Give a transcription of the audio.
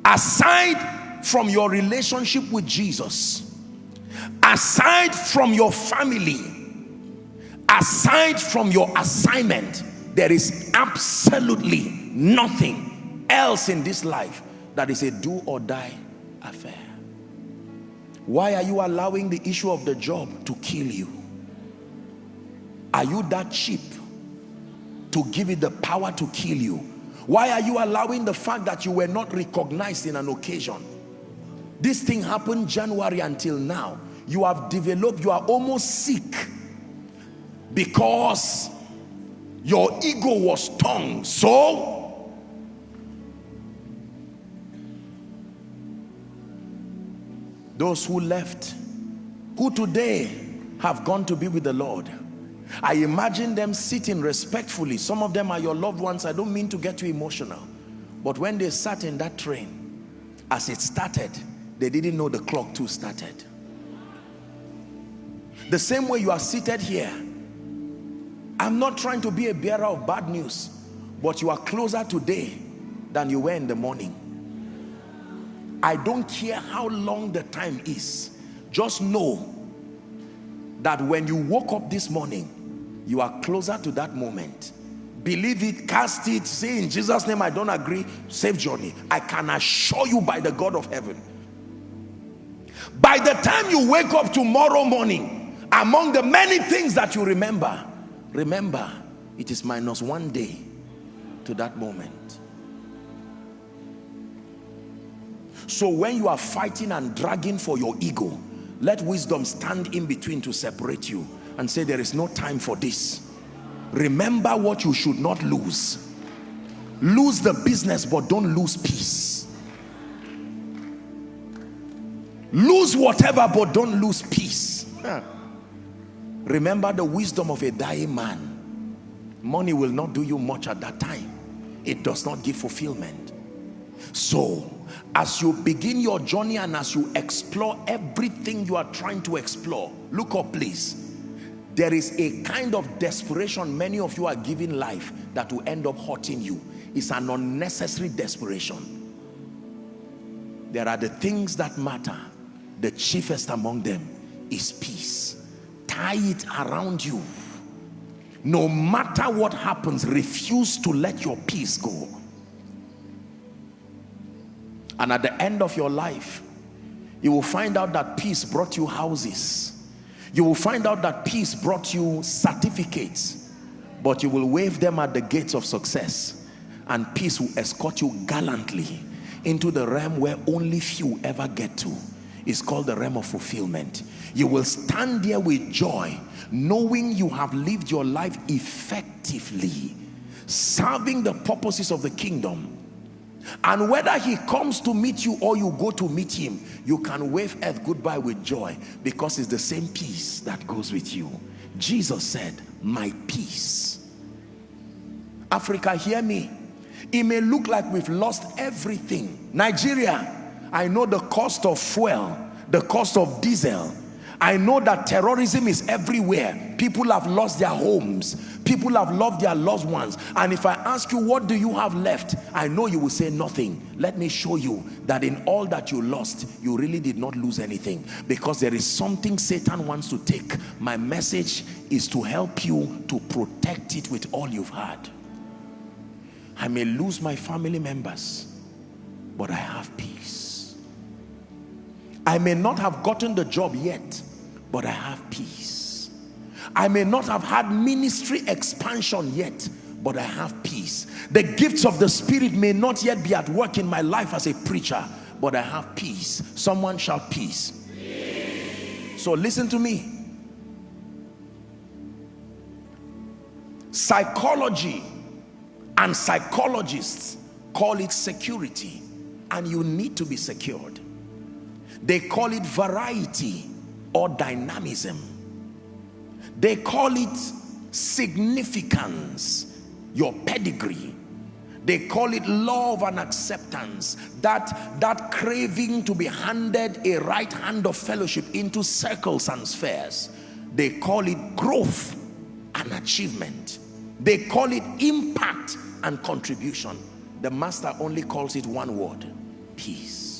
Aside from your relationship with Jesus, aside from your family, aside from your assignment, there is absolutely nothing else in this life that is a do or die affair. Why are you allowing the issue of the job to kill you? Are you that cheap to give it the power to kill you? Why are you allowing the fact that you were not recognized in an occasion? This thing happened January until now. You have developed, you are almost sick because your ego was stung. So those who left, who today have gone to be with the Lord, I imagine them sitting respectfully. Some of them are your loved ones. I don't mean to get you emotional, but when they sat in that train, as it started, they didn't know the clock too started. The same way you are seated here, I'm not trying to be a bearer of bad news, but you are closer today than you were in the morning. I don't care how long the time is. Just know that when you woke up this morning, you are closer to that moment. Believe it, cast it, say in Jesus' name I don't agree, safe journey. I can assure you by the God of heaven, by the time you wake up tomorrow morning, among the many things that you remember, it is -1 day to that moment. So when you are fighting and dragging for your ego, let wisdom stand in between to separate you and say, there is no time for this. Remember what you should not lose. Lose the business, but don't lose peace. Lose whatever, but don't lose peace. Remember the wisdom of a dying man. Money will not do you much at that time. It does not give fulfillment. So as you begin your journey and as you explore everything you are trying to explore, look up please. There is a kind of desperation many of you are giving life that will end up hurting you. It's an unnecessary desperation. There are the things that matter. The chiefest among them is peace. Tie it around you. No matter what happens, refuse to let your peace go. And at the end of your life, you will find out that peace brought you houses. You will find out that peace brought you certificates, but you will wave them at the gates of success, and peace will escort you gallantly into the realm where only few ever get to. It's called the realm of fulfillment. You will stand there with joy, knowing you have lived your life effectively, serving the purposes of the kingdom. And whether he comes to meet you or you go to meet him, you can wave earth goodbye with joy, because it's the same peace that goes with you. Jesus said, my peace. Africa, hear me. It may look like we've lost everything. Nigeria, I know the cost of fuel, the cost of diesel. I know that terrorism is everywhere. People have lost their homes. People have lost their loved ones. And if I ask you, what do you have left? I know you will say nothing. Let me show you that in all that you lost, you really did not lose anything, because there is something Satan wants to take. My message is to help you to protect it with all you've had. I may lose my family members, but I have peace. I may not have gotten the job yet, but I have peace. I may not have had ministry expansion yet, but I have peace. The gifts of the Spirit may not yet be at work in my life as a preacher, but I have peace. Someone shout peace. Peace. So listen to me. Psychology and psychologists call it security, and you need to be secured. They call it variety or dynamism. They call it significance, your pedigree. They call it love and acceptance, that craving to be handed a right hand of fellowship into circles and spheres. They call it growth and achievement. They call it impact and contribution. The master only calls it one word: peace.